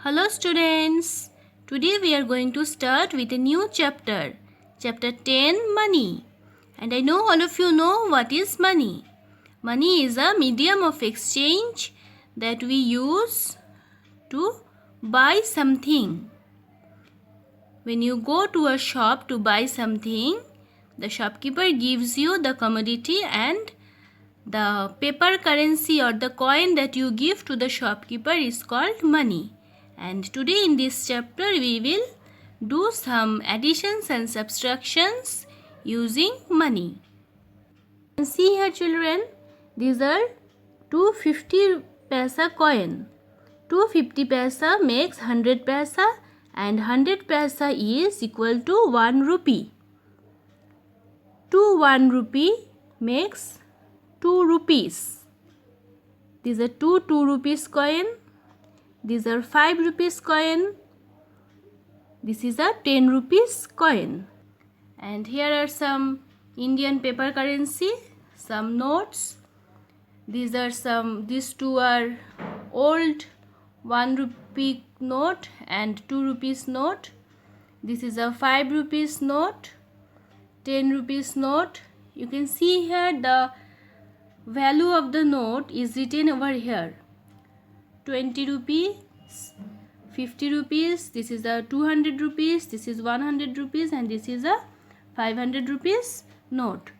Hello students, today we are going to start with a new chapter, chapter 10 Money. And I know all of you know what is money. Money is a medium of exchange that we use to buy something. When you go to a shop to buy something, the shopkeeper gives you the commodity and the paper currency or the coin that you give to the shopkeeper is called money. And today in this chapter we will do some additions and subtractions using money. You can see here children, these are 250 paisa coin. 250 paisa makes 100 paisa and 100 paisa is equal to 1 rupee. 2 1 rupee makes 2 rupees. These are 2 rupees coin. These are 5 rupees coin. This is a 10 rupees coin. And here are some Indian paper currency, some notes. These two are old 1 rupee note and 2 rupees note. This is a 5 rupees note, 10 rupees note. You can see here the value of the note is written over here. 20 rupees, 50 rupees, this is a 200 rupees, this is 100 rupees and this is a 500 rupees note.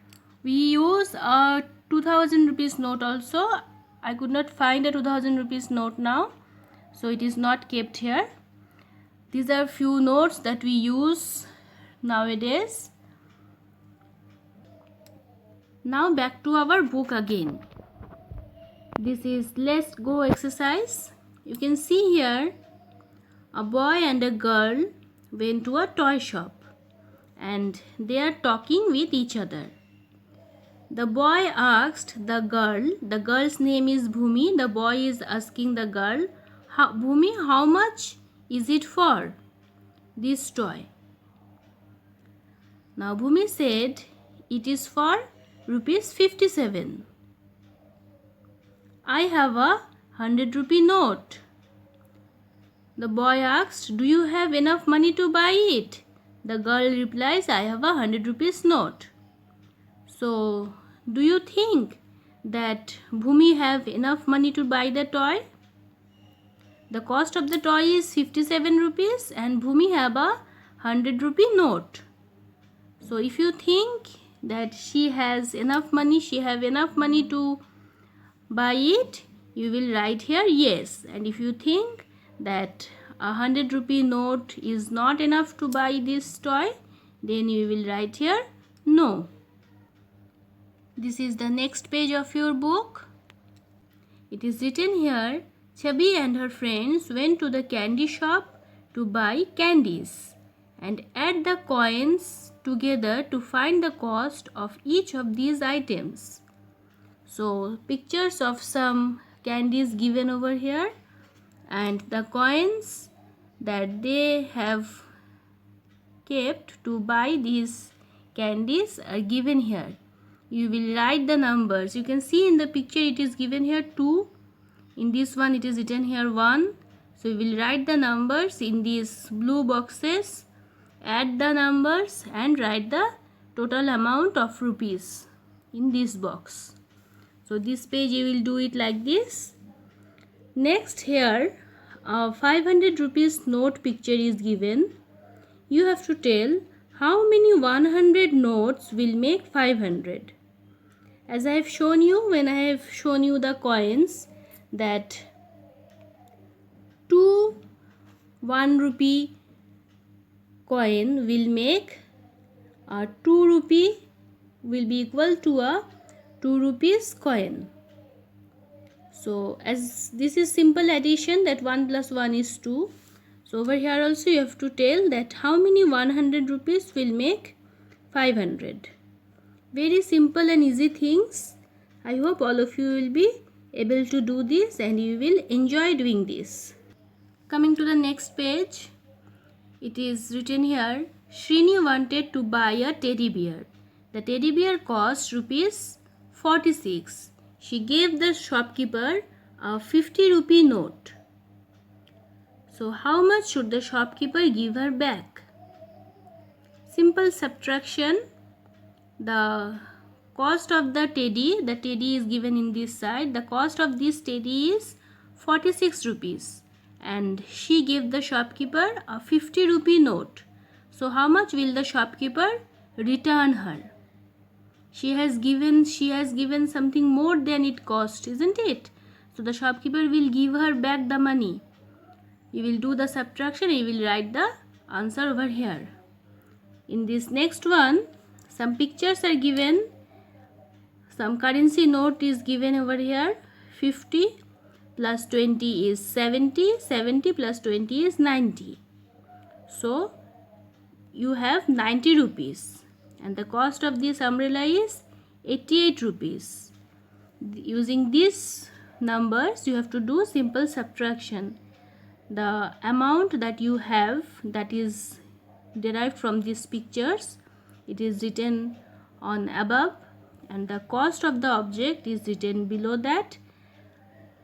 We use a 2000 rupees note also. I could not find a 2000 rupees note now, so it is not kept here. These are few notes that we use nowadays. Now back to our book again. This is let's go exercise. You can see here a boy and a girl went to a toy shop and they are talking with each other. The boy asked the girl's name is Bhumi. The boy is asking the girl, Bhumi, how much is it for this toy? Now Bhumi said, it is for rupees 57. I have a 100 rupee note. The boy asked, do you have enough money to buy it? The girl replies, I have a 100 rupees note. So, do you think that Bhumi have enough money to buy the toy? The cost of the toy is 57 rupees and Bhumi have a 100 rupee note. So, if you think that she has enough money, she have enough money to buy it, you will write here yes. And if you think that a 100 rupee note is not enough to buy this toy, then you will write here no. This is the next page of your book. It is written here, Chabi and her friends went to the candy shop to buy candies and add the coins together to find the cost of each of these items. So pictures of some candies given over here and the coins that they have kept to buy these candies are given here. You will write the numbers. You can see in the picture it is given here 2. In this one it is written here 1. So you will write the numbers in these blue boxes, add the numbers and write the total amount of rupees in this box. So this page you will do it like this. Next here a 500 rupees note picture is given. You have to tell how many 100 notes will make 500. As I have shown you when I have shown you the coins that 2 1 rupee coin will make a 2 rupee will be equal to a 2 rupees coin. So as this is simple addition that 1 plus 1 is 2. So over here also you have to tell that how many 100 rupees will make 500. Very simple and easy things. I hope all of you will be able to do this and you will enjoy doing this. Coming to the next page, it is written here, Srini wanted to buy a teddy bear. The teddy bear cost rupees 46. She gave the shopkeeper a 50 rupee note. So how much should the shopkeeper give her back? Simple subtraction. The cost of the teddy is given in this side. The cost of this teddy is 46 rupees and she gave the shopkeeper a 50 rupee note. So how much will the shopkeeper return her? She has given something more than it cost, isn't it? So the shopkeeper will give her back the money. You will do the subtraction, you will write the answer over here. In this next one, some pictures are given. Some currency note is given over here. 50 plus 20 is 70. 70 plus 20 is 90. So you have 90 rupees. And the cost of this umbrella is 88 rupees. Using these numbers, you have to do simple subtraction. The amount that you have, that is derived from these pictures, it is written on above, and the cost of the object is written below that.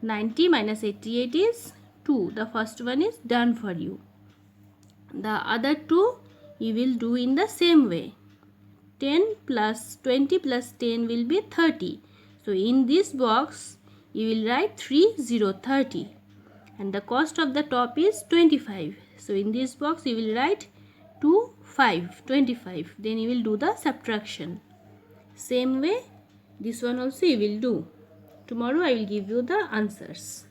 90 minus 88 is 2. The first one is done for you. The other two you will do in the same way. 10 plus 20 plus 10 will be 30. So in this box you will write 30. And the cost of the top is 25. So in this box you will write 25. Then you will do the subtraction. Same way this one also you will do. Tomorrow I will give you the answers.